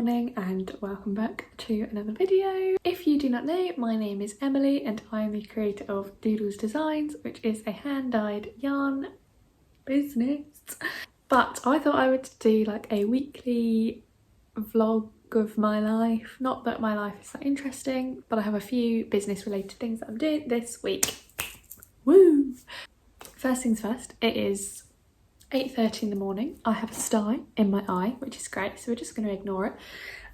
morning and welcome back to another video. If you do not know, my name is Emily and I am the creator of Doodles Designs, which is a hand-dyed yarn business. But I thought I would do like a weekly vlog of my life. Not that my life is that interesting, but I have a few business related things that I'm doing this week. Woo! First things first, it is 8:30 in the morning. I have a sty in my eye, which is great, so we're just going to ignore it.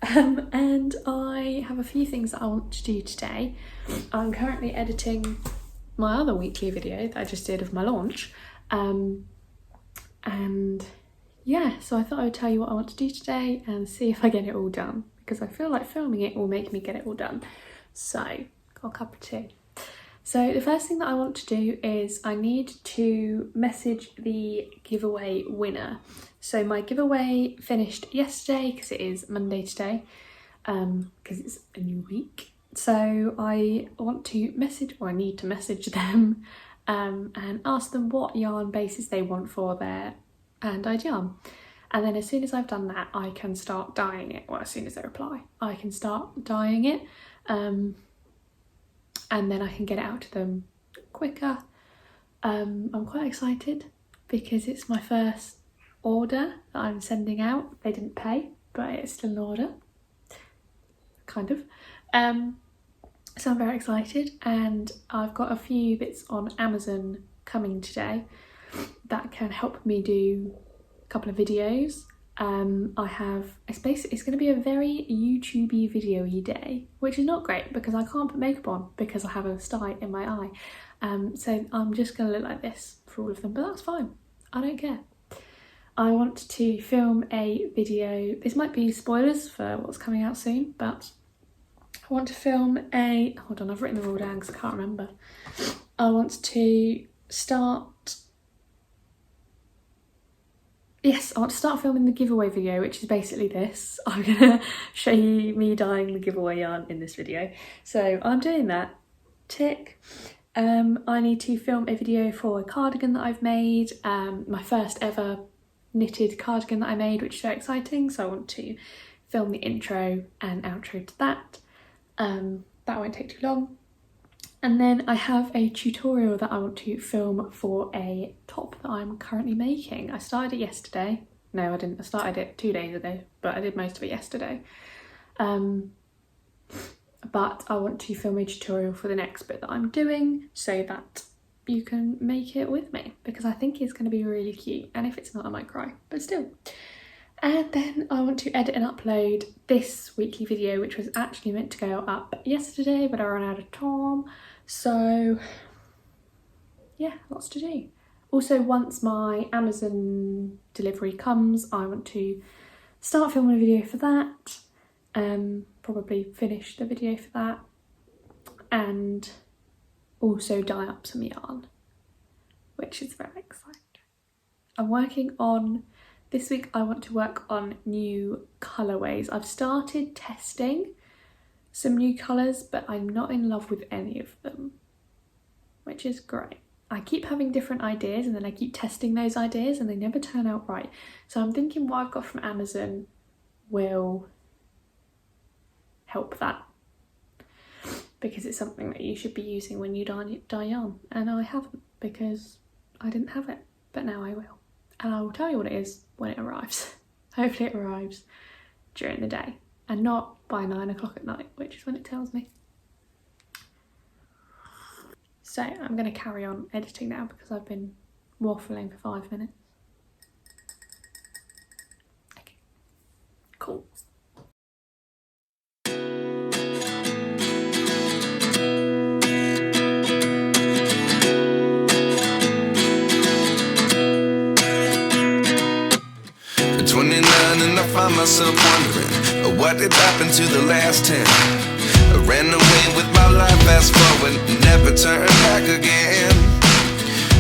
And I have a few things that I want to do today. I'm currently editing my other weekly video that I just did of my launch. And yeah, so I thought I would tell you what I want to do today and see if I get it all done, because I feel like filming it will make me get it all done. So, got a cup of tea. So the first thing that I want to do is I need to message the giveaway winner. So my giveaway finished yesterday because it is Monday today, because it's a new week. So I want to message, or I need to message them and ask them what yarn bases they want for their hand-dyed yarn. And then as soon as I've done that, I can start dyeing it. Well, as soon as they reply, I can start dyeing it. And then I can get it out to them quicker. I'm quite excited because it's my first order that I'm sending out. They didn't pay, but it's still an order, kind of. So I'm very excited, and I've got a few bits on Amazon coming today that can help me do a couple of videos. It's going to be a very YouTubey video-y day, which is not great because I can't put makeup on because I have a sty in my eye. So I'm just going to look like this for all of them, but that's fine. I don't care. I want to film a video. This might be spoilers for what's coming out soon, but I want to film a... Hold on, I've written them all down because I can't remember. I want to start... Yes, I want to start filming the giveaway video, which is basically this. I'm going to show you me dyeing the giveaway yarn in this video. So I'm doing that. Tick. I need to film a video for a cardigan that I've made. My first ever knitted cardigan that I made, which is very exciting. So I want to film the intro and outro to that. That won't take too long. And then I have a tutorial that I want to film for a top that I'm currently making. I started it yesterday. No, I didn't. I started it 2 days ago, but I did most of it yesterday. But I want to film a tutorial for the next bit that I'm doing so that you can make it with me, because I think it's going to be really cute. And if it's not, I might cry, but still. And then I want to edit and upload this weekly video, which was actually meant to go up yesterday, but I ran out of time. So yeah, lots to do. Also, once my Amazon delivery comes, I want to start filming a video for that, probably finish the video for that, and also dye up some yarn, which is very exciting. I'm working on, this week I want to work on new colourways. I've started testing some new colours, but I'm not in love with any of them, which is great. I keep having different ideas and then I keep testing those ideas and they never turn out right. So I'm thinking what I've got from Amazon will help that, because it's something that you should be using when you dye yarn, and I haven't because I didn't have it, but now I will. And I will tell you what it is when it arrives. Hopefully it arrives during the day and not by 9 o'clock at night, which is when it tells me. So I'm going to carry on editing now because I've been waffling for 5 minutes. Okay, cool. At 29 and I find myself wondering what did happen to the last 10. I ran away with my life, fast forward, never turn back again.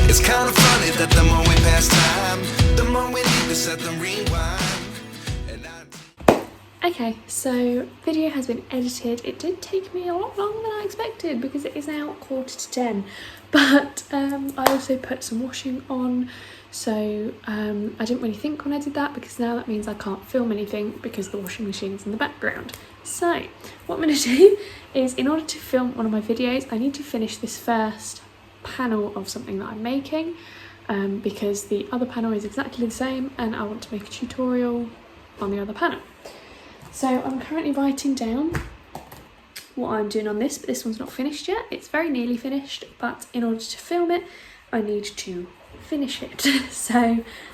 It's kind of funny that the more we pass time, the more we need to set them rewind. Okay, so video has been edited. It did take me a lot longer than I expected because it is now 9:45, But I also put some washing on, so I didn't really think when I did that, because now that means I can't film anything because the washing machine's in the background. So what I'm going to do is, in order to film one of my videos, I need to finish this first panel of something that I'm making, because the other panel is exactly the same and I want to make a tutorial on the other panel. So I'm currently writing down what I'm doing on this, but this one's not finished yet. It's very nearly finished, but in order to film it, I need to finish it. So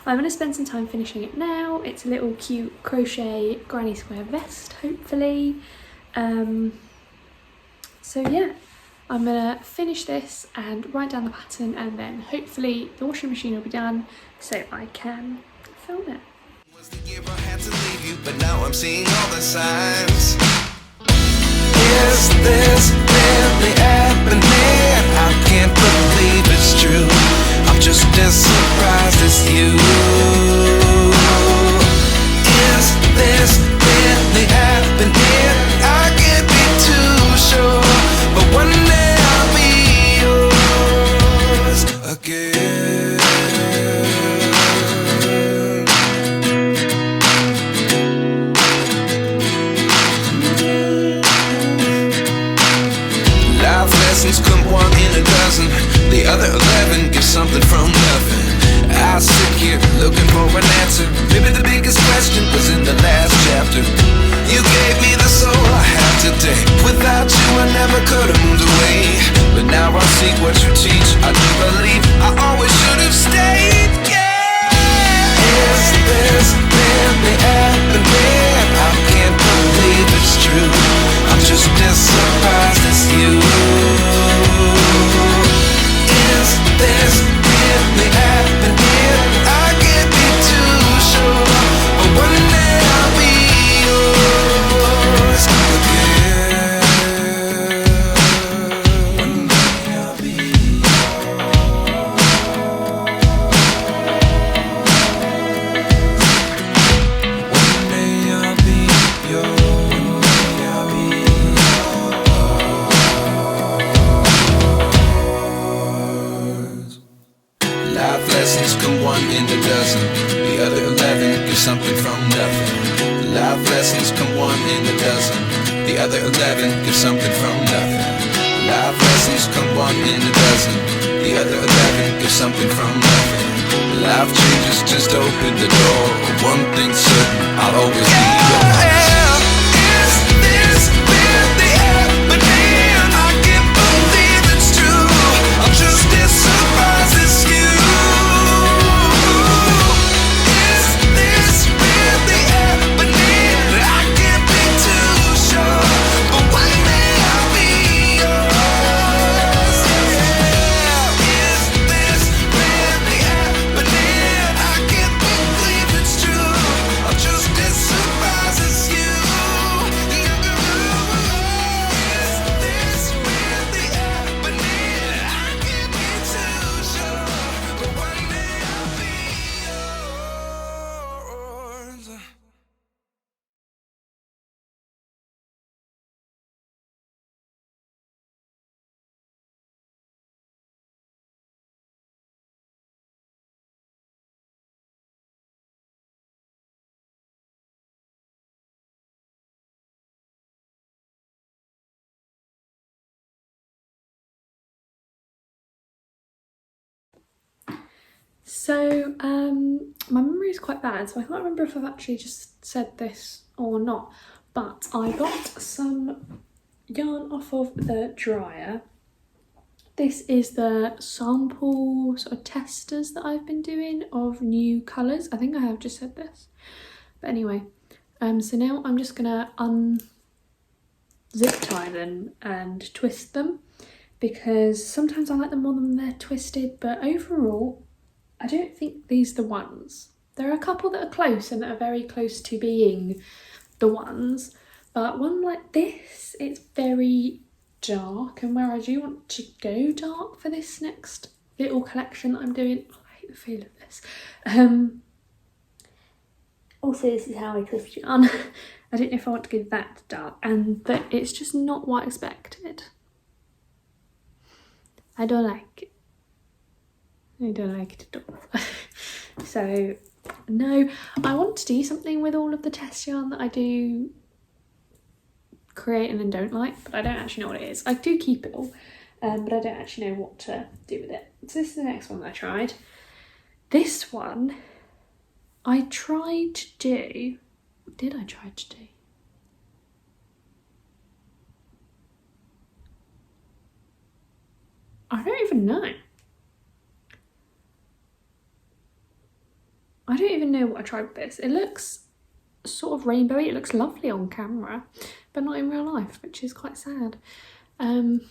I'm going to spend some time finishing it now. It's a little cute crochet granny square vest, hopefully. So yeah, I'm going to finish this and write down the pattern, and then hopefully the washing machine will be done so I can film it. Was the year I had to leave you, but now I'm seeing all the signs. Is this really happening? I can't believe it's true. I'm just as surprised as you. Is this really happening? I can't be too sure, but one day I'll be yours again. Life lessons come one in a dozen. The other 11 give something from nothing. I sit here looking for an answer. Maybe the biggest question was in the last chapter. You gave me the soul I have today. Without you I never could have moved away. But now I see what you teach. I do believe I always should have stayed. Yeah. Is this really happening? I can't believe it's true. I'm just as surprised as you. Is this really happening? I can't be too sure, but one day I'll be yours again. One day I'll be One day I'll be yours. Life lessons come one in a dozen. The other 11 give something from nothing. Life lessons come one in a dozen. The other 11 give something from nothing. Life lessons come one in a dozen. The other 11 give something from nothing. Life changes, just open the door. One thing's certain, I'll always be yours. Is this really happening? I can't believe it's true. I'm just as surprised as you. Is this really happening? I can't be too sure, but one day I'll be yours. Yeah. Is this really happening? I can't believe it's true. I'm just as surprised as you. Is this really happening? I can't be too sure, but one day I'll be yours. So my memory is quite bad, so I can't remember if I've actually just said this or not, but I got some yarn off of the dryer. This is the sample sort of testers that I've been doing of new colours. I think I have just said this, but anyway, so now I'm just gonna unzip tie them and twist them, because sometimes I like them more than they're twisted, but overall I don't think these are the ones. There are a couple that are close and that are very close to being the ones, but one like this, it's very dark, and where I do want to go dark for this next little collection that I'm doing, oh, I hate the feel of this. Also, this is how I twist yarn. I don't know if I want to go that dark, and that it's just not what I expected. I don't like it. I don't like it at all. So no, I want to do something with all of the test yarn that I do create and then don't like, but I don't actually know what it is. I do keep it all, but I don't actually know what to do with it. So this is the next one that I tried. This one I tried to do, what did I try to do? I don't even know. I don't even know what I tried with this. It looks sort of rainbowy. It looks lovely on camera, but not in real life, which is quite sad. But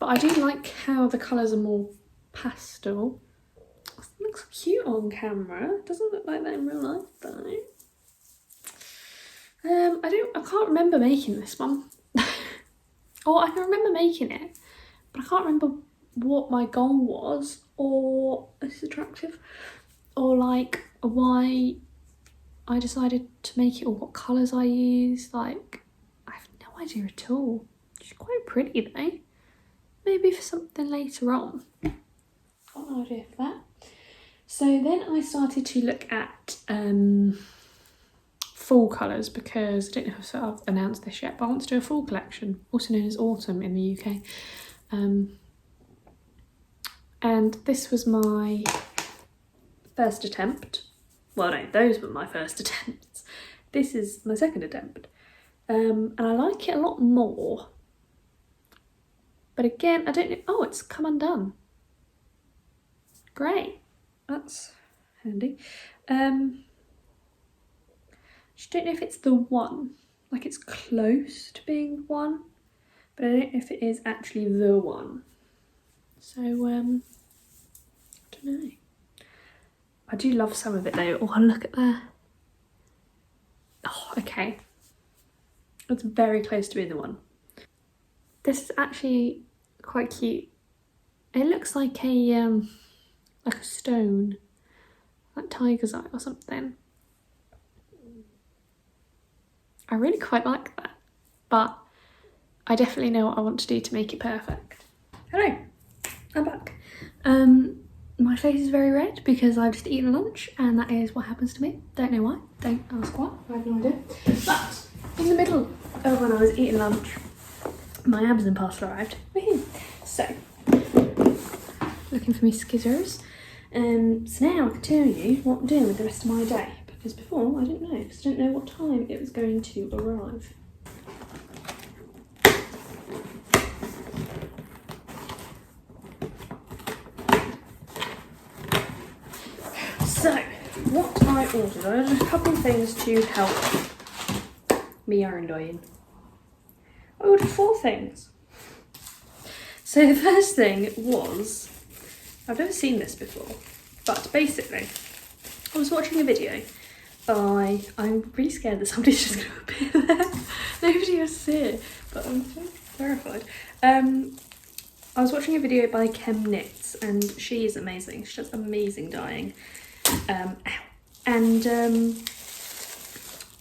I do like how the colours are more pastel. It looks cute on camera. It doesn't look like that in real life though. I can't remember making this one. Or I can remember making it, but I can't remember what my goal was, or this is attractive, or like why I decided to make it, or what colours I used. Like, I have no idea at all. She's quite pretty though. Maybe for something later on. Got no idea for that. So then I started to look at fall colours, because I don't know if I've announced this yet, but I want to do a fall collection, also known as autumn in the UK. And this was my first attempt. Well, no, those were my first attempts. This is my second attempt. And I like it a lot more. But again, I don't know. Oh, it's come undone. Great. That's handy. Just don't know if it's the one. Like, it's close to being one, but I don't know if it is actually the one. So, I don't know. I do love some of it though. Oh, look at that. Oh, okay. It's very close to being the one. This is actually quite cute. It looks like a stone, like tiger's eye or something. I really quite like that, but I definitely know what I want to do to make it perfect. Hello, I'm back. My face is very red because I've just eaten lunch, and that is what happens to me. Don't know why, don't ask why, I have no idea. But in the middle of when I was eating lunch, my Amazon parcel arrived. Woohoo! So, looking for me skizzers. So now I can tell you what I'm doing with the rest of my day, because before I didn't know, because I didn't know what time it was going to arrive. So, what I ordered a couple of things to help me yarn dyeing. I ordered 4 things. So the first thing was, I've never seen this before, but basically, I was watching a video by, I'm really scared that somebody's just going to appear there. Nobody will see it, but I'm so terrified. I was watching a video by Chem Knits, and she is amazing. She does amazing dyeing.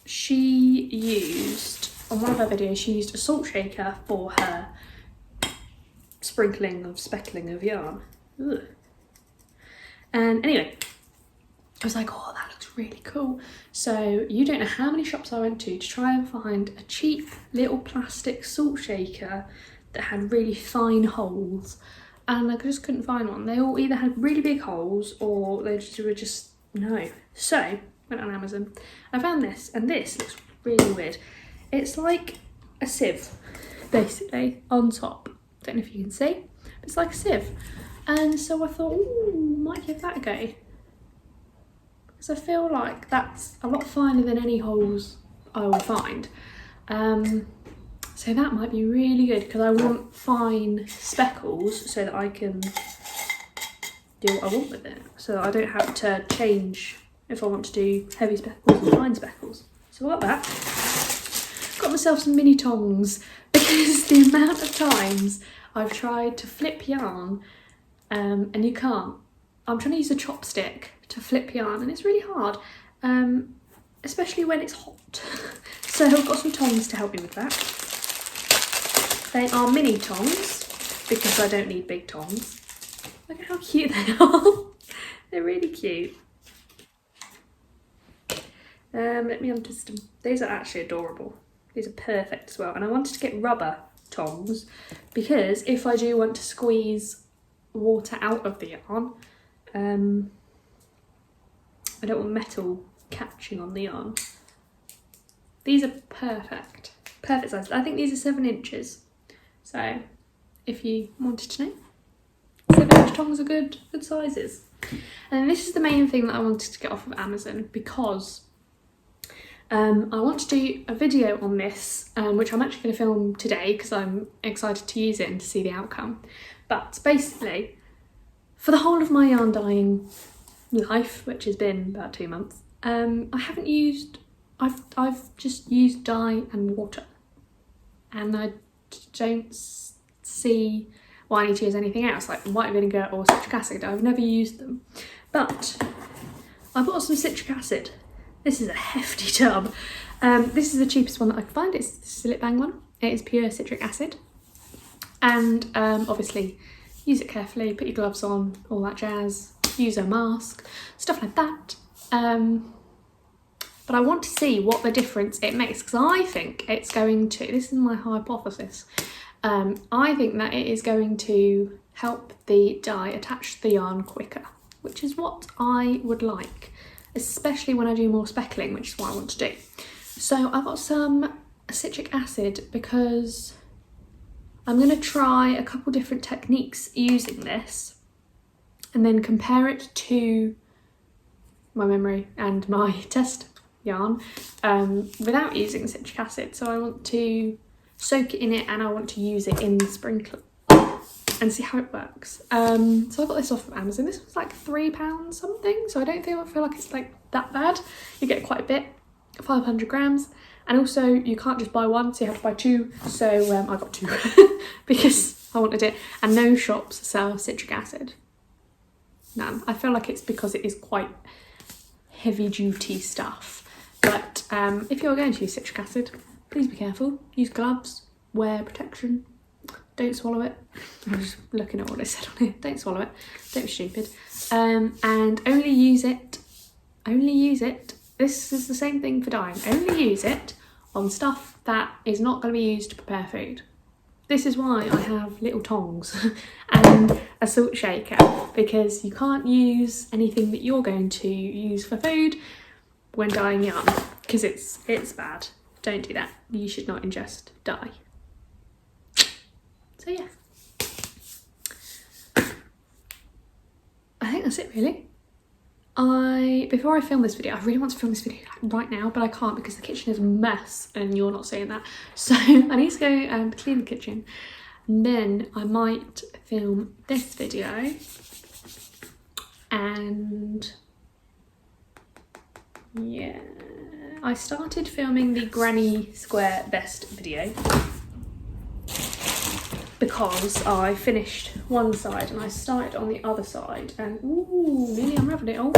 She used, on one of her videos, she used a salt shaker for her sprinkling of speckling of yarn. Ugh. And anyway, I was like, oh, that looks really cool. So you don't know how many shops I went to try and find a cheap little plastic salt shaker that had really fine holes, and I just couldn't find one. They all either had really big holes or they just were just no. So went on Amazon. I found this, and this looks really weird. It's like a sieve, basically, on top. Don't know if you can see, but it's like a sieve. And so I thought, ooh, might give that a go. Because I feel like that's a lot finer than any holes I will find. So that might be really good, because I want fine speckles so that I can do what I want with it. So I don't have to change if I want to do heavy speckles and fine speckles. So I got that. Got myself some mini tongs, because the amount of times I've tried to flip yarn and you can't. I'm trying to use a chopstick to flip yarn, and it's really hard, especially when it's hot. So I've got some tongs to help me with that. They are mini tongs, because I don't need big tongs. Look at how cute they are. They're really cute. Let me untwist them. These are actually adorable. These are perfect as well. And I wanted to get rubber tongs because if I do want to squeeze water out of the yarn, I don't want metal catching on the yarn. These are perfect size. I think these are 7 inches. So if you wanted to know, 7-inch tongs are good sizes. And this is the main thing that I wanted to get off of Amazon because I want to do a video on this, which I'm actually going to film today because I'm excited to use it and to see the outcome. But basically, for the whole of my yarn dyeing life, which has been about 2 months, I've just used dye and water, and I don't see why I need to use anything else like white vinegar or citric acid. I've never used them, but I bought some citric acid. This is a hefty tub. This is the cheapest one that I can find. It's the Sillet Bang one. It is pure citric acid, and obviously use it carefully, put your gloves on, all that jazz, use a mask, stuff like that. But I want to see what the difference it makes because I think it's going to, this is my hypothesis, I think that it is going to help the dye attach to the yarn quicker, which is what I would like, especially when I do more speckling, which is what I want to do. So I've got some citric acid because I'm going to try a couple different techniques using this and then compare it to my memory and my test yarn without using citric acid. So I want to soak it in it and I want to use it in the sprinkler and see how it works. So I got this off of Amazon. This was like £3 something, so I don't feel like it's like that bad. You get quite a bit, 500 grams, and also you can't just buy one, so you have to buy 2. So I got 2 because I wanted it, and no shops sell citric acid. No, I feel like it's because it is quite heavy duty stuff. But if you're going to use citric acid, please be careful. Use gloves, wear protection, don't swallow it. I'm just looking at what it said on here. Don't swallow it, don't be stupid. And only use it, this is the same thing for dyeing, only use it on stuff that is not going to be used to prepare food. This is why I have little tongs and a salt shaker, because you can't use anything that you're going to use for food when dyeing yarn, because it's bad. Don't do that. You should not ingest dye. So yeah, I think that's it really. Before I film this video, I really want to film this video right now, but I can't because the kitchen is a mess and you're not seeing that. So I need to go and clean the kitchen, and then I might film this video, and yeah, I started filming the granny square vest video because I finished one side and I started on the other side, and ooh, nearly unravelled it all.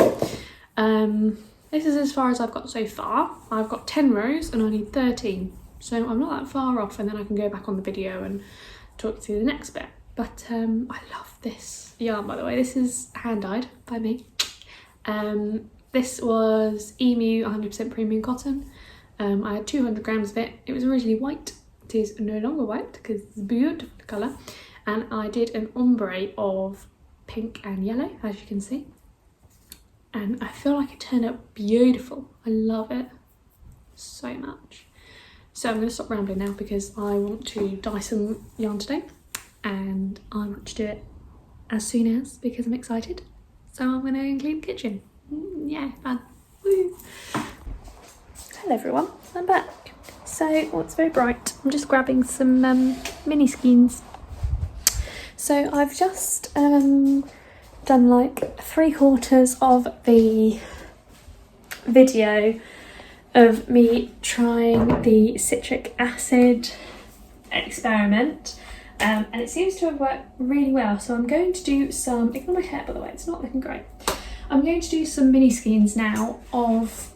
This is as far as I've got so far. I've got 10 rows and I need 13, so I'm not that far off, and then I can go back on the video and talk through the next bit. But I love this yarn, by the way. This is hand dyed by me. This was Emu 100% premium cotton. I had 200 grams of it. It was originally white. It is no longer white because it's a beautiful colour, and I did an ombre of pink and yellow, as you can see, and I feel like it turned out beautiful. I love it so much. So I'm going to stop rambling now because I want to dye some yarn today, and I want to do it as soon as, because I'm excited. So I'm going to clean the kitchen. Yeah, fun. Woo. Hello everyone, I'm back. So, it's very bright. I'm just grabbing some mini skeins. So I've just done like 3/4 of the video of me trying the citric acid experiment, and it seems to have worked really well. So I'm going to do some, ignore my hair by the way, it's not looking great. I'm going to do some mini skeins now of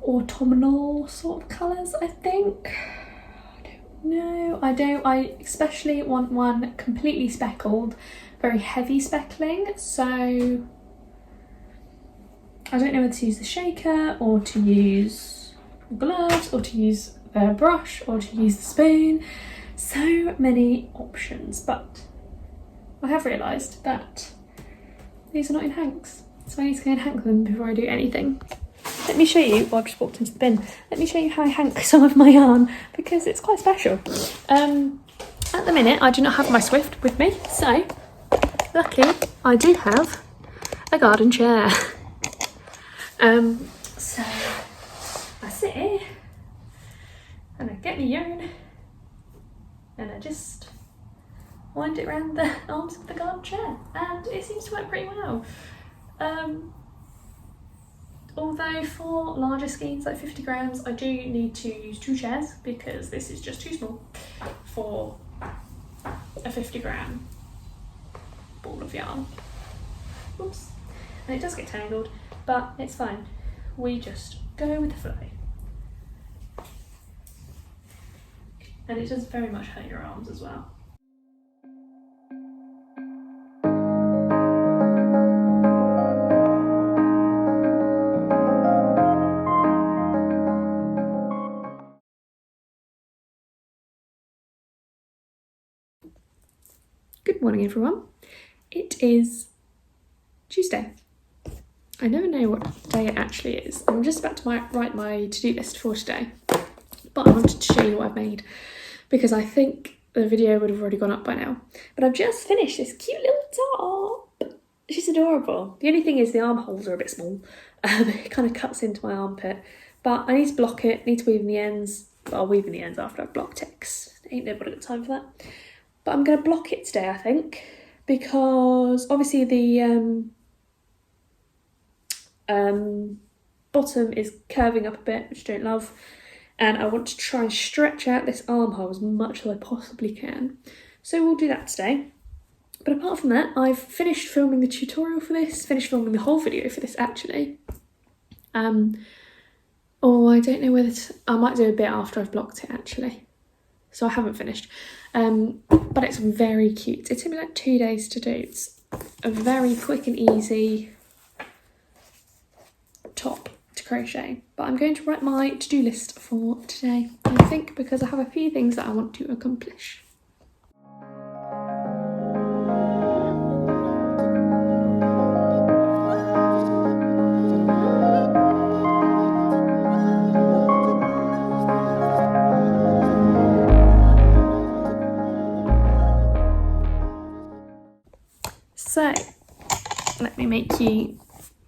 autumnal sort of colours, I think. I don't No, I don't. I especially want one completely speckled, very heavy speckling, so I don't know whether to use the shaker or to use gloves or to use the brush or to use the spoon. So many options, but I have realised that these are not in hanks, so I need to go and hank them before I do anything. Let me show you, well, I've just walked into the bin. Let me show you how I hank some of my yarn because it's quite special. At the minute, I do not have my Swift with me, so luckily I do have a garden chair. So I sit here and I get my yarn and I just wind it around the arms of the garden chair, and it seems to work pretty well. Although for larger skeins, like 50 grams, I do need to use 2 chairs because this is just too small for a 50 gram ball of yarn. Oops. And it does get tangled, but it's fine. We just go with the flow. And it does very much hurt your arms as well. Good morning, everyone. It is Tuesday. I never know what day it actually is. I'm just about to write my to-do list for today, but I wanted to show you what I've made because I think the video would have already gone up by now. But I've just finished this cute little top. She's adorable. The only thing is the armholes are a bit small. It kind of cuts into my armpit, but I need to block it, need to weave in the ends. But I'll weave in the ends after I've blocked it because ain't nobody got time for that. But I'm going to block it today, I think, because obviously the bottom is curving up a bit, which I don't love, and I want to try and stretch out this armhole as much as I possibly can. So we'll do that today. But apart from that, I've finished filming the tutorial for this, finished filming the whole video for this actually. Or I don't know whether I might do a bit after I've blocked it actually. So I haven't finished. But it's very cute. It took me like 2 days to do. It's a very quick and easy top to crochet. But I'm going to write my to-do list for today, I think, because I have a few things that I want to accomplish. So, let me make you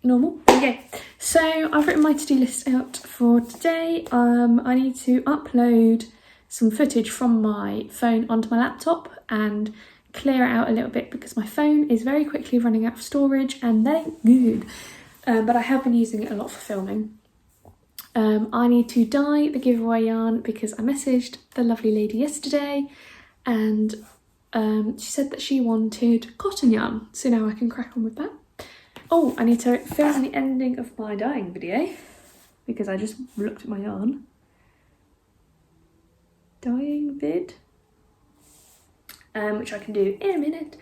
normal. Okay, so I've written my to-do list out for today. I need to upload some footage from my phone onto my laptop and clear it out a little bit because my phone is very quickly running out of storage, and that ain't good. But I have been using it a lot for filming. I need to dye the giveaway yarn because I messaged the lovely lady yesterday and she said that she wanted cotton yarn, so now I can crack on with that. Oh, I need to film the ending of my dyeing video because I just looked at my yarn. Dyeing vid, which I can do in a minute.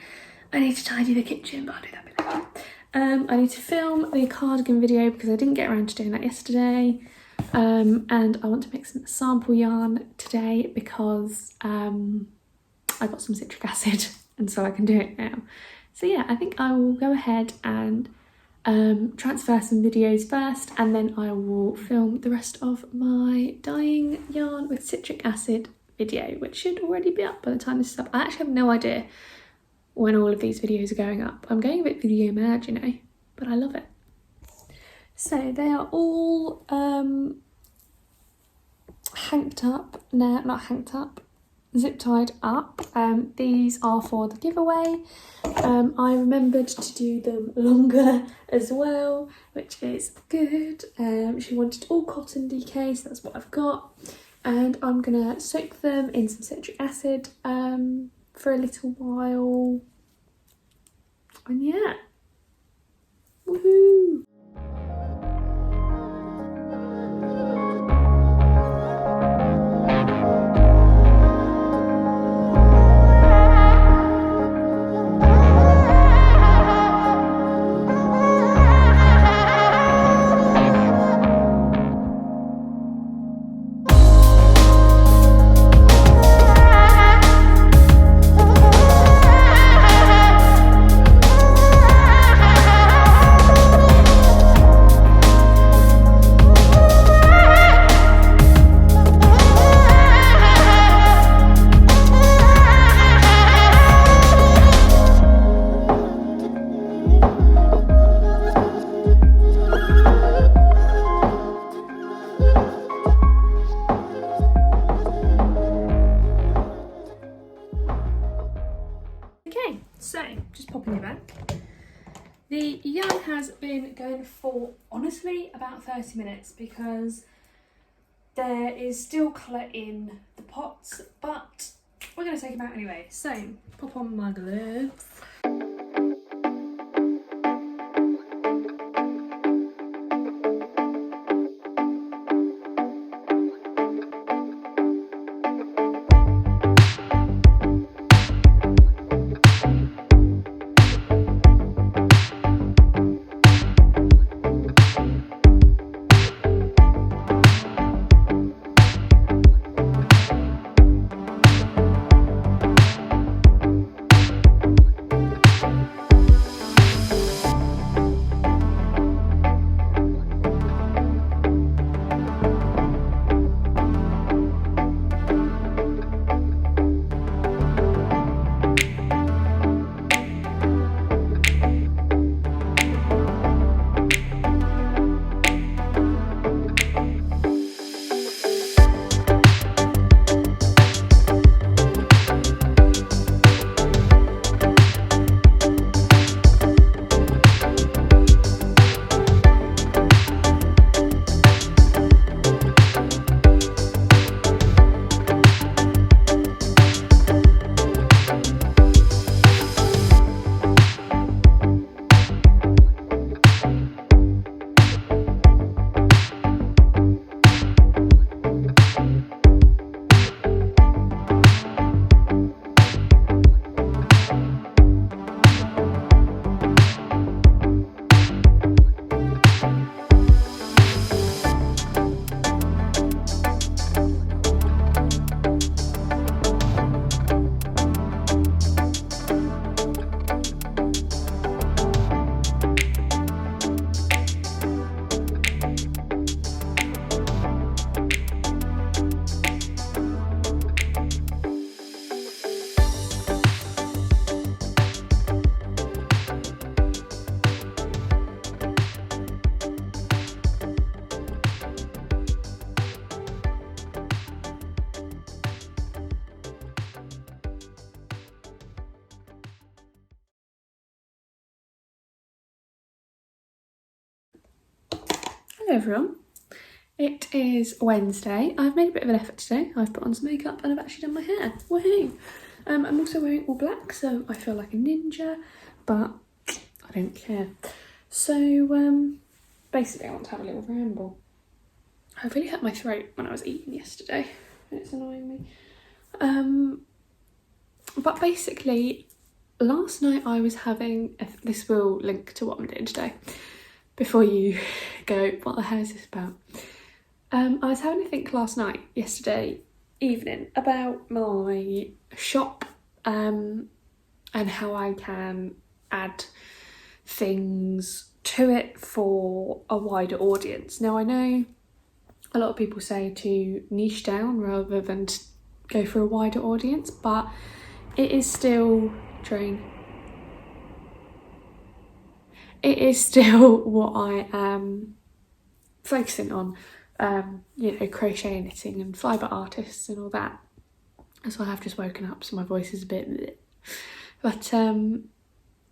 I need to tidy the kitchen, but I'll do that a bit later. I need to film the cardigan video because I didn't get around to doing that yesterday. And I want to make some sample yarn today because I got some citric acid and so I can do it now. So yeah, I think I will go ahead and transfer some videos first, and then I will film the rest of my dyeing yarn with citric acid video, which should already be up by the time this is up. I actually have no idea when all of these videos are going up. I'm going a bit video mad, you know, but I love it. So they are all hanked up now, not hanked up, zip tied up. These are for the giveaway. I remembered to do them longer as well, which is good. She wanted all cotton DK, so that's what I've got. And I'm gonna soak them in some citric acid for a little while. And yeah, woohoo! The yarn has been going for, honestly, about 30 minutes because there is still colour in the pots, but we're going to take them out anyway. So, pop on my gloves. Hello everyone, it is Wednesday. I've made a bit of an effort today. I've put on some makeup and I've actually done my hair. Woohoo! I'm also wearing all black, so I feel like a ninja, but I don't care. So basically I want to have a little ramble. I really hurt my throat when I was eating yesterday and it's annoying me. But basically last night I was having, this will link to what I'm doing today, before you go, what the hell is this about? I was having a think yesterday evening, about my shop and how I can add things to it for a wider audience. Now I know a lot of people say to niche down rather than to go for a wider audience, but it is still it is still what I am focusing on, you know, crochet, knitting and fibre artists and all that. So I have just woken up, so my voice is a bit bleh. But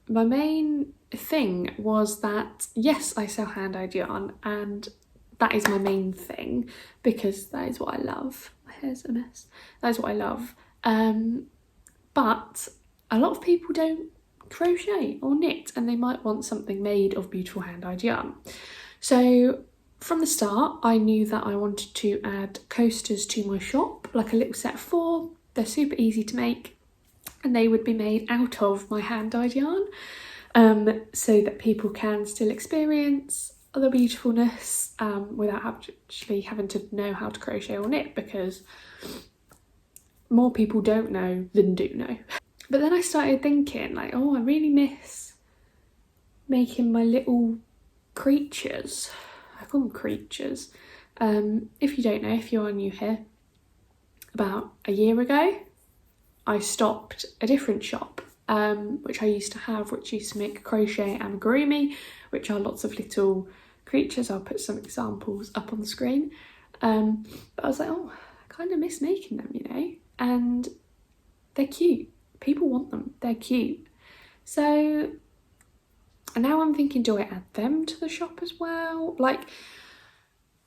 my main thing was that, yes, I sell hand-dyed yarn and that is my main thing because that is what I love. My hair's a mess. That is what I love. But a lot of people don't crochet or knit and they might want something made of beautiful hand-dyed yarn. So from the start I knew that I wanted to add coasters to my shop, like a little set of 4. They're super easy to make and they would be made out of my hand-dyed yarn, so that people can still experience the beautifulness without actually having to know how to crochet or knit, because more people don't know than do know. But then I started thinking, like, oh, I really miss making my little creatures. I call them creatures. If you don't know, if you're new here, about a year ago, I stopped a different shop, which I used to have, which used to make crochet amigurumi, which are lots of little creatures. I'll put some examples up on the screen. But I was like, oh, I kind of miss making them, you know, and they're cute. People want them, they're cute. So And now I'm thinking, do I add them to the shop as well? Like,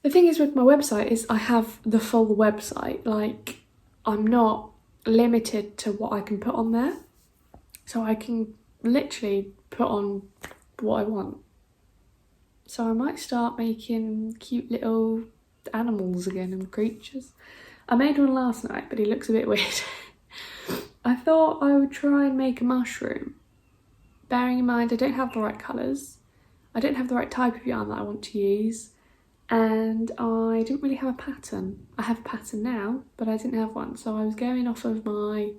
the thing is with my website is I have the full website. Like, I'm not limited to what I can put on there. So I can literally put on what I want. So I might start making cute little animals again and creatures. I made one last night, but he looks a bit weird. I thought I would try and make a mushroom. Bearing in mind I don't have the right colours. I don't have the right type of yarn that I want to use. And I didn't really have a pattern. I have a pattern now, but I didn't have one. So I was going off of my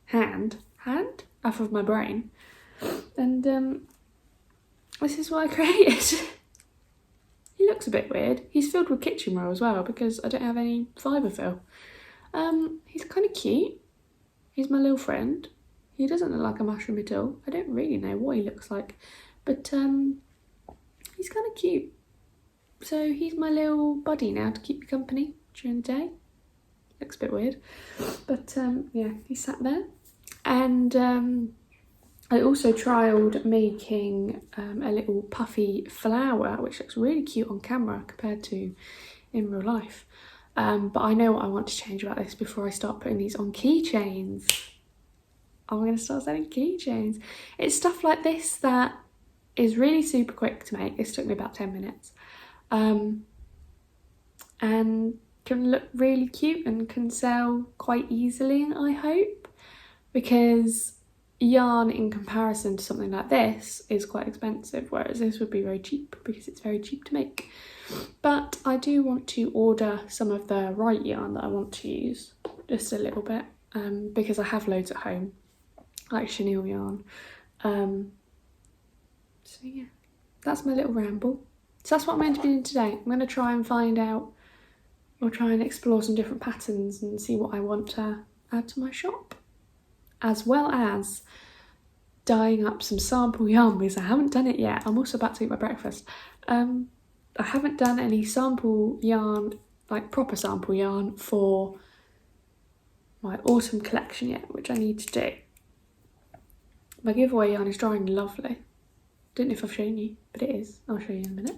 hand? Off of my brain. And this is what I created. He looks a bit weird. He's filled with kitchen roll as well because I don't have any fibre fill. He's kind of cute. He's my little friend. He doesn't look like a mushroom at all. I don't really know what he looks like, but he's kind of cute. So he's my little buddy now to keep me company during the day. Looks a bit weird, but yeah, he sat there. And I also trialled making a little puffy flower, which looks really cute on camera compared to in real life. But I know what I want to change about this before I start putting these on keychains. I'm going to start selling keychains. It's stuff like this that is really super quick to make. This took me about 10 minutes. And can look really cute and can sell quite easily, I hope, because yarn in comparison to something like this is quite expensive, whereas this would be very cheap because it's very cheap to make. But I do want to order some of the right yarn that I want to use, just a little bit, because I have loads at home, like chenille yarn. So yeah, that's my little ramble. So that's what I'm going to be doing today. I'm going to try and find out, or try and explore some different patterns and see what I want to add to my shop, as well as dyeing up some sample yarn because I haven't done it yet. I'm also about to eat my breakfast. I haven't done any sample yarn, like proper sample yarn, for my autumn collection yet, which I need to do. My giveaway yarn is drying lovely. Don't know if I've shown you, but it is. I'll show you in a minute.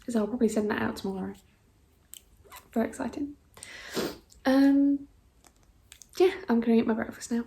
So I'll probably send that out tomorrow. Very exciting. Yeah, I'm gonna eat my breakfast now.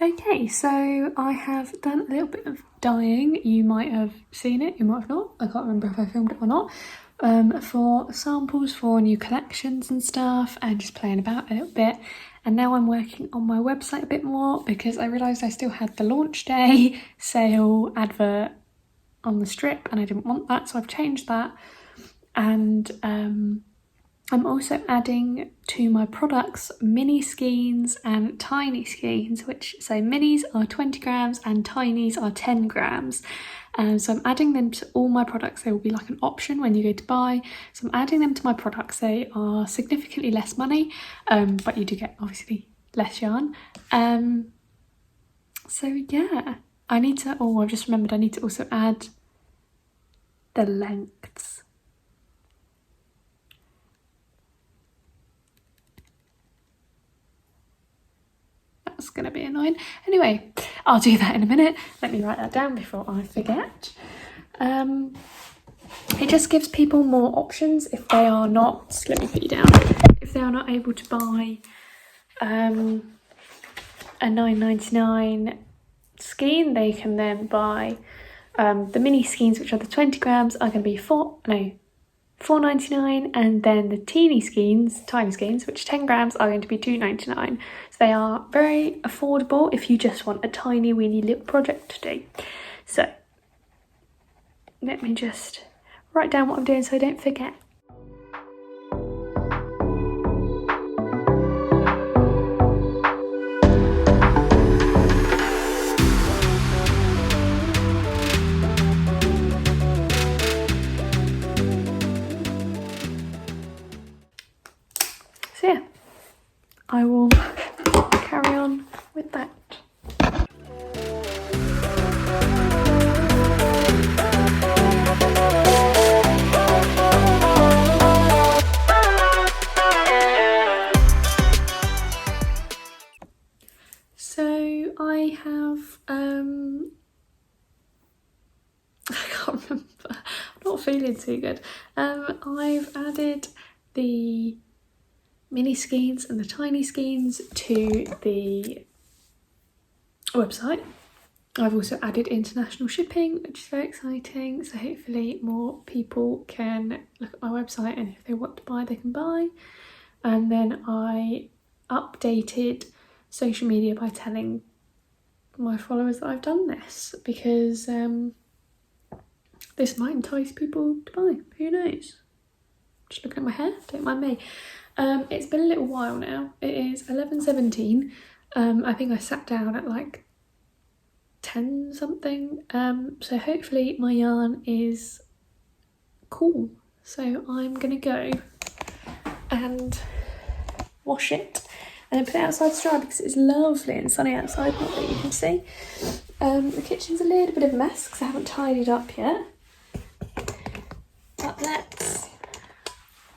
Okay, so I have done a little bit of dyeing. You might have seen it, you might have not. I can't remember if I filmed it or not. For samples for new collections and stuff, and just playing about a little bit. And now I'm working on my website a bit more because I realised I still had the launch day sale advert on the strip and I didn't want that, so I've changed that. And I'm also adding to my products mini skeins and tiny skeins, which so minis are 20 grams and tinies are 10 grams. So I'm adding them to all my products. They will be like an option when you go to buy. So I'm adding them to my products. They are significantly less money, but you do get obviously less yarn. So yeah, I need to, oh, I've just remembered I need to also add the lengths. That's going to be annoying. Anyway, I'll do that in a minute. Let me write that down before I forget. It just gives people more options if they are not, let me put you down, if they are not able to buy a $9.99 skein, they can then buy the mini skeins, which are the 20 grams, are going to be £4.99. £4.99, and then the tiny skeins, which are 10 grams, are going to be £2.99. So they are very affordable if you just want a tiny weeny little project to do. So let me just write down what I'm doing so I don't forget. So yeah, I will carry on with that. So I have, I can't remember, I'm not feeling too good. I've added the mini skeins and the tiny skeins to the website. I've also added international shipping, which is very exciting, so hopefully more people can look at my website, and if they want to buy, they can buy. And then I updated social media by telling my followers that I've done this, because this might entice people to buy, who knows. Just looking at my hair, don't mind me. It's been a little while now. It is 11:17. I think I sat down at like 10 something. So hopefully my yarn is cool. So I'm gonna go and wash it and then put it outside to dry, because it's lovely and sunny outside, not that you can see. The kitchen's a little bit of a mess because I haven't tidied up yet. But let's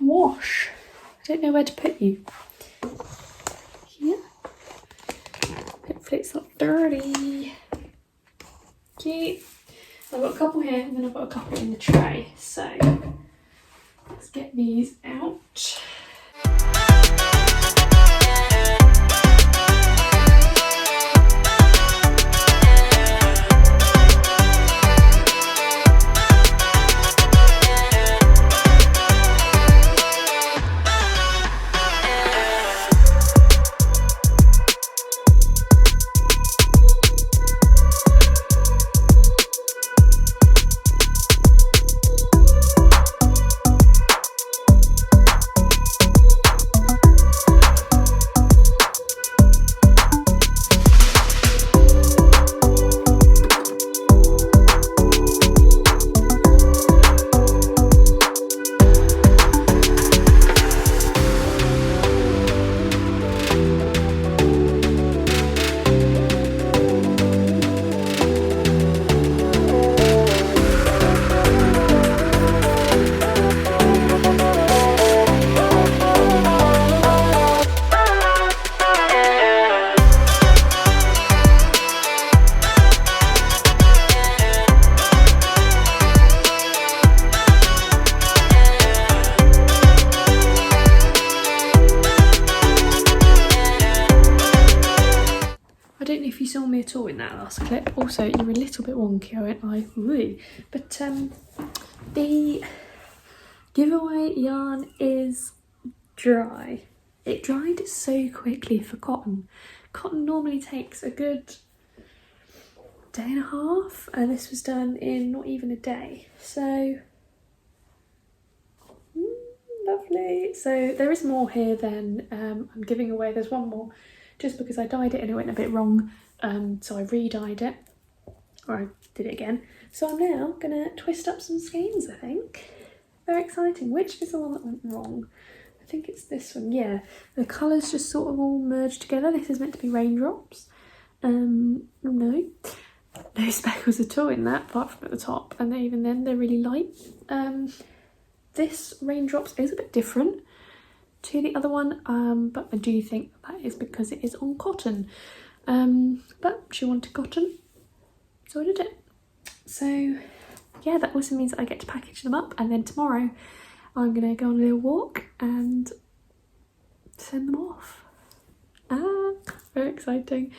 wash. I don't know where to put you. Here. Hopefully it's not dirty. Cute. I've got a couple here and then I've got a couple in the tray. So let's get these out. I don't know if you saw me at all in that last clip. Also, you were a little bit wonky, I went like, woo. But the giveaway yarn is dry. It dried so quickly for cotton. Cotton normally takes a good day and a half, and this was done in not even a day. So, lovely. So there is more here than I'm giving away. There's one more, just because I dyed it and it went a bit wrong, so I re-dyed it, or I did it again. So I'm now gonna twist up some skeins, I think. Very exciting. Which is the one that went wrong? I think it's this one, yeah. The colours just sort of all merged together. This is meant to be raindrops. No speckles at all in that, apart from at the top, and even then they're really light. This raindrops is a bit different to the other one, but I do think that is because it is on cotton. But she wanted cotton, so I did it. So yeah, that also means that I get to package them up, and then tomorrow I'm gonna go on a little walk and send them off. Very exciting.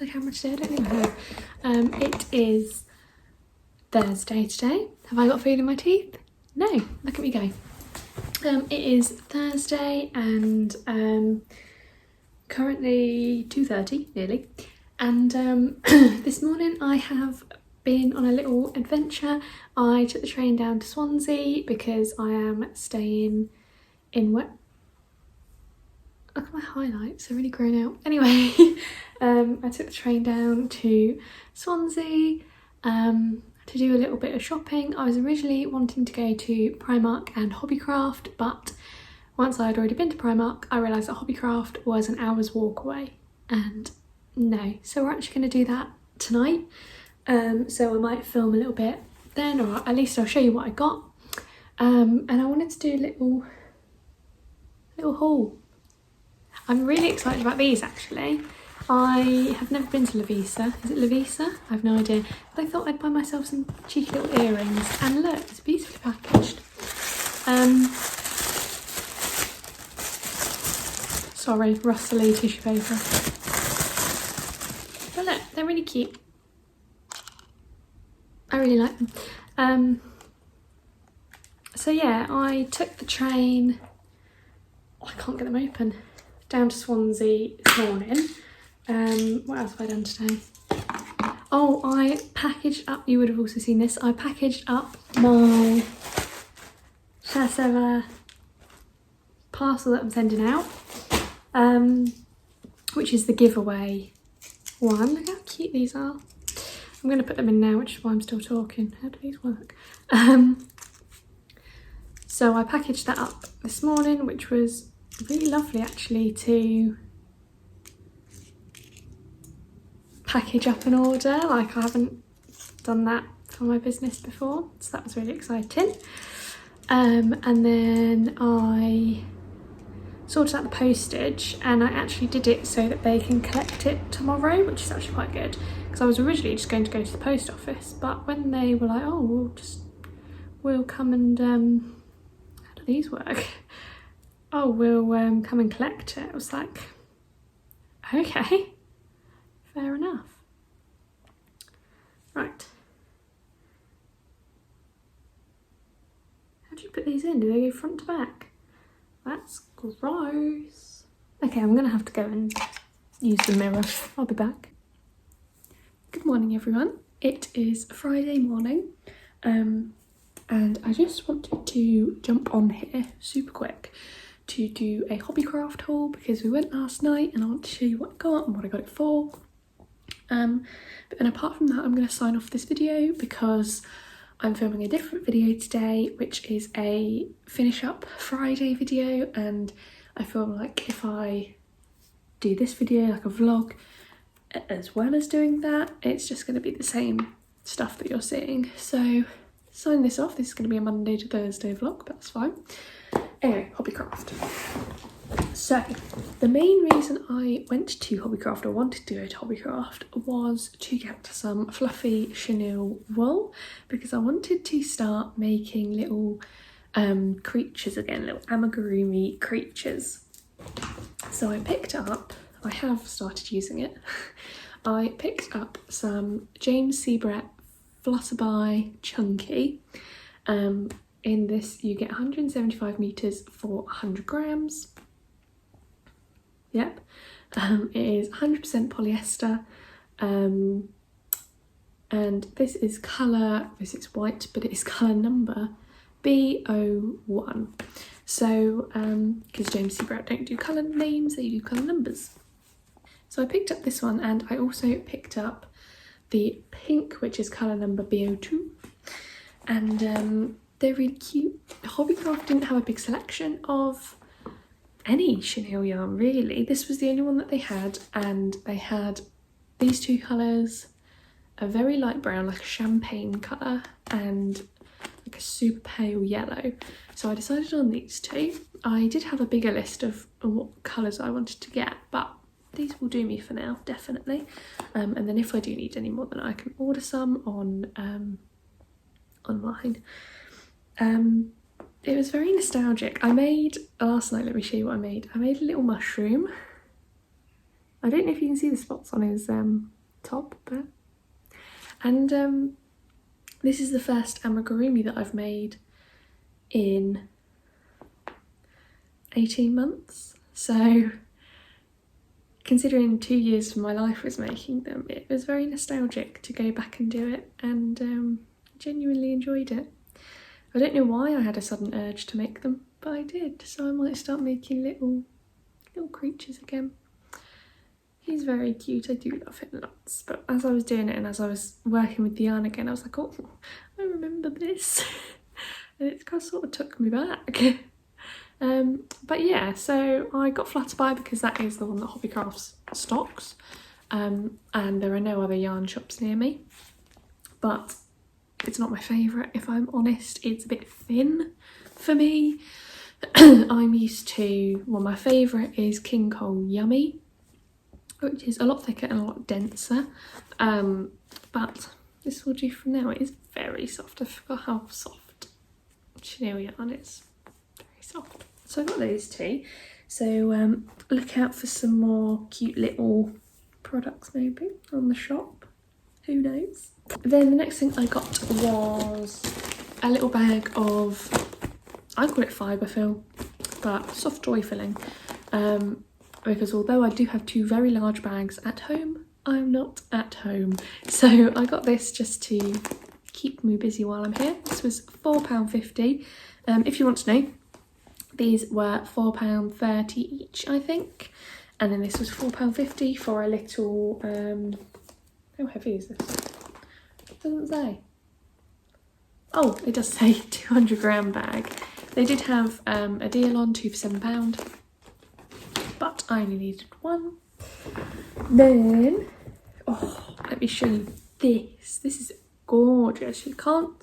the camera today? I don't even know. It is Thursday today. Have I got food in my teeth? No, look at me go. It is Thursday and currently 2:30 nearly, and this morning I have been on a little adventure. I took the train down to Swansea because I am staying in Look at my highlights, they're really grown out. Anyway, I took the train down to Swansea to do a little bit of shopping. I was originally wanting to go to Primark and Hobbycraft, but once I had already been to Primark, I realised that Hobbycraft was an hour's walk away, and no. So we're actually going to do that tonight. So I might film a little bit then, or at least I'll show you what I got. And I wanted to do a little haul. I'm really excited about these actually. I have never been to Lavisa. Is it Lavisa? I have no idea. But I thought I'd buy myself some cheeky little earrings. And look, it's beautifully packaged. Sorry, rustly tissue paper. But look, they're really cute. I really like them. So yeah, I took the train. Oh, I can't get them open. Down to Swansea this morning. What else have I done today? Oh, I packaged up, you would have also seen this, I packaged up my first ever parcel that I'm sending out, which is the giveaway one. Look how cute these are. I'm going to put them in now, which is why I'm still talking. How do these work? So I packaged that up this morning, which was really lovely actually to package up an order. Like, I haven't done that for my business before, so that was really exciting. And then I sorted out the postage, and I actually did it so that they can collect it tomorrow, which is actually quite good, because I was originally just going to go to the post office, but when they were like, oh, we'll come and how do these work? Oh, we'll come and collect it. I was like, okay, fair enough. Right. How do you put these in? Do they go front to back? That's gross. Okay, I'm gonna have to go and use the mirror. I'll be back. Good morning, everyone. It is Friday morning, and I just wanted to jump on here super quick to do a Hobbycraft haul, because we went last night and I want to show you what I got and what I got it for. But then apart from that, I'm going to sign off this video because I'm filming a different video today, which is a finish up Friday video, and I feel like if I do this video like a vlog as well as doing that, it's just going to be the same stuff that you're seeing. So sign this off. This is going to be a Monday to Thursday vlog, but that's fine. Anyway, Hobbycraft. So the main reason I went to Hobbycraft, or wanted to go to Hobbycraft, was to get some fluffy chenille wool, because I wanted to start making little creatures again, little amigurumi creatures. So I picked up, I have started using it, I picked up some James Seabret Flutterby Chunky. In this you get 175 meters for 100 grams. Yep. It is 100% polyester, and this is colour, this is white, but it is colour number B01. So because James Seabret don't do colour names, they do colour numbers. So I picked up this one, and I also picked up the pink, which is colour number B02, and they're really cute. Hobbycraft didn't have a big selection of any chenille yarn really. This was the only one that they had, and they had these two colours, a very light brown, like a champagne colour, and like a super pale yellow. So I decided on these two. I did have a bigger list of what colours I wanted to get, but these will do me for now, definitely. And then if I do need any more, then I can order some on online. It was very nostalgic. I made, last night, let me show you what I made. I made a little mushroom. I don't know if you can see the spots on his top there. And this is the first amigurumi that I've made in 18 months. So considering 2 years of my life was making them, it was very nostalgic to go back and do it, and genuinely enjoyed it. I don't know why I had a sudden urge to make them, but I did, so I might start making little creatures again. He's very cute, I do love him lots, but as I was doing it and as I was working with the yarn again, I was like, oh, I remember this. And it kind of sort of took me back. But yeah, so I got Flutterby because that is the one that Hobbycrafts stocks, and there are no other yarn shops near me, but it's not my favourite, if I'm honest. It's a bit thin for me. I'm used to, well, my favourite is King Cole Yummy, which is a lot thicker and a lot denser, but this will do for now. It is very soft. I forgot how soft chenille yarn is. Very soft. So I got those two. So look out for some more cute little products maybe on the shop. Who knows? Then the next thing I got was a little bag of, I call it fibre fill, but soft toy filling. Because although I do have 2 very large bags at home, I'm not at home. So I got this just to keep me busy while I'm here. This was £4.50. If you want to know, these were £4.30 each, I think. And then this was £4.50 for a little, how heavy is this? It doesn't say. Oh, it does say 200g bag. They did have a deal on 2 for £7. But I only needed 1. Then, oh, let me show you this. This is gorgeous. You can't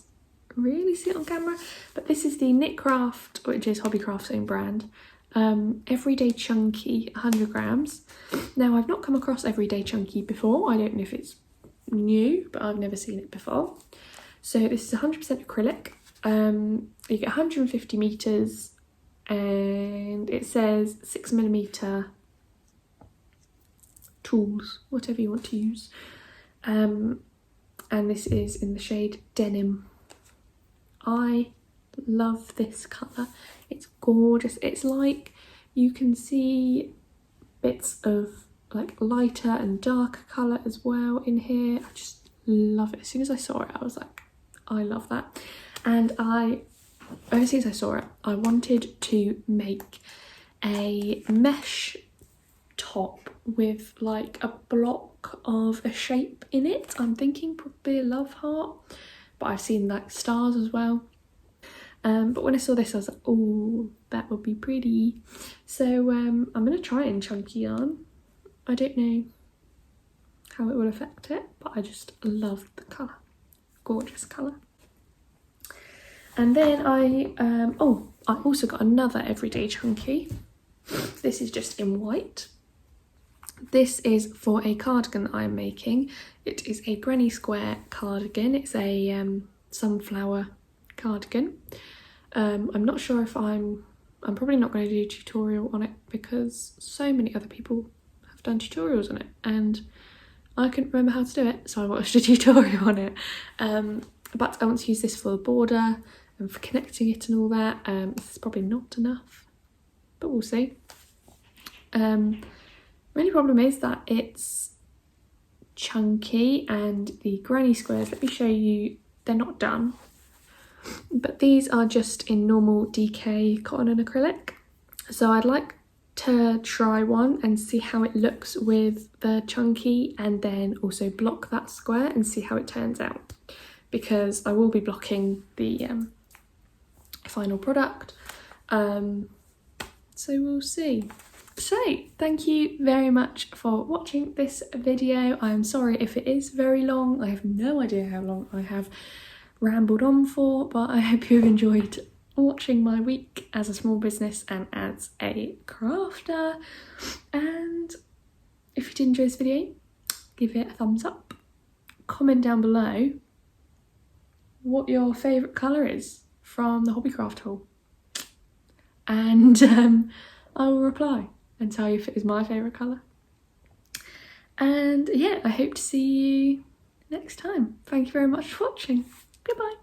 really see it on camera, but this is the Knitcraft, which is Hobbycraft's own brand, Everyday Chunky 100g. Now, I've not come across Everyday Chunky before. I don't know if it's new, but I've never seen it before. So this is 100% acrylic. You get 150 meters. And it says 6mm tools, whatever you want to use. And this is in the shade Denim. I love this colour. It's gorgeous. It's like you can see bits of like lighter and darker colour as well in here. I just love it. As soon as I saw it, I was like, I love that. And ever since I saw it, I wanted to make a mesh top with like a block of a shape in it. I'm thinking probably a love heart, but I've seen like stars as well. But when I saw this, I was like, oh, that would be pretty. So I'm going to try it in chunky yarn. I don't know how it will affect it, but I just love the colour. Gorgeous colour. And then I also got another Everyday Chunky. This is just in white. This is for a cardigan that I'm making. It is a granny square cardigan. It's a sunflower cardigan. I'm not sure if I'm probably not going to do a tutorial on it because so many other people have done tutorials on it and I couldn't remember how to do it, so I watched a tutorial on it. But I want to use this for the border and for connecting it and all that. This is probably not enough, but we'll see. Really problem is that it's chunky and the granny squares, let me show you, they're not done. But these are just in normal DK cotton and acrylic. So I'd like to try one and see how it looks with the chunky and then also block that square and see how it turns out. Because I will be blocking the final product. So we'll see. So thank you very much for watching this video. I'm sorry if it is very long. I have no idea how long I have rambled on for, but I hope you've enjoyed watching my week as a small business and as a crafter. And if you did enjoy this video, give it a thumbs up. Comment down below what your favourite colour is from the Hobbycraft haul. And I will reply and tell you if it is my favourite colour. And yeah, I hope to see you next time. Thank you very much for watching. Goodbye.